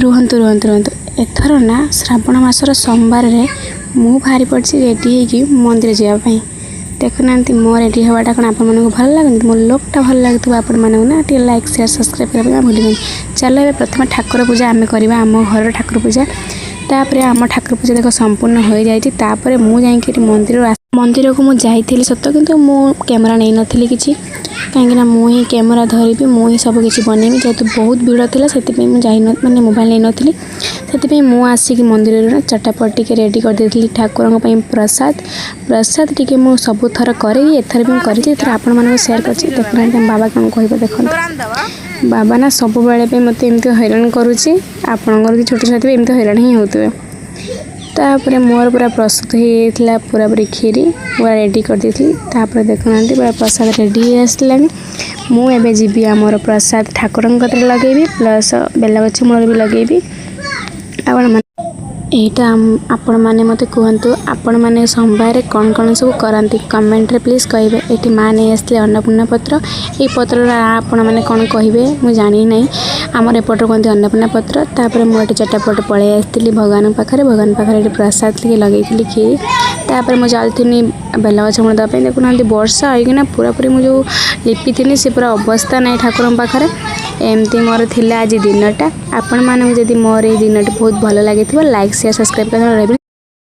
रुहतु रुहतु रुहतु एथर ना श्रावण मासर सोमवार रे मु बाहरी पड़ी रेडी होगी मंदिर जावाई। देखुना मो रेडी हवाटा कौन आप भल लगे मो लुकटा भल लगे आपण मानक ना टे लाइक शेयर सब्सक्राइब करने भूल। चलो ए प्रथम ठाकुर पूजा आम करवा आम घर ठाकुर पूजा तापर आम ठाकुर पूजा देख संपूर्ण हो जापर मुझे मंदिर को मुझे सत कि मु कैमेरा नहीं नथी किसी कहीं मुझे कैमेरा धरबी मुझे सब किसी बनैबी जेहेतु बहुत भीड़ थी से माने मोबाइल नहीं नथी से मुझे मंदिर चटापट टे रेडी कर देती ठाकुर प्रसाद प्रसाद टी मु सब थर करी एथर भी करी आपण मानक शेयर कर देखना बाबा कौन कह देख बाबा ना सब बेले मत एमती हैरान करुच्ची आपंकर छोट छुआ थे एमती हैरान ही होते तापर मोर पूरा प्रस्तुत होता पूरा पूरी खीरी पूरा रेडी कर देती तापर देखुना पूरा प्रसाद रेडी आसला मुझे जी आमर प्रसाद ठाकुर लगेबी प्लस बेलगछ मूल भी लगेबी। यहाँ आपण मैंने मत कहतु आपण मैंने सोमवार कौन कौन सब करती कमेंट रे प्लीज कहे। ये माँ नहीं आसते अन्नपूर्णा पत्र ये पत्र आपण मैंने कौन कहे मुझे जानी ना आमर एपटर कहते अन्नपूर्णा पत्र तापर मुझे चटापट पलि आसती भगवान पाखे प्रसाद लगे खीरी तापर मुझे चलती बेलगछ मूल देवाई देखुना वर्षा होना पूरा पूरी मुझे लिपि थी से पूरा अवस्था ना ठाकुर पाखे एमती मोर थिला आज दिनटा आपण मानक जदि मोर ये दिन बहुत भल लगी लाइक शेयर सब्सक्राइब कर।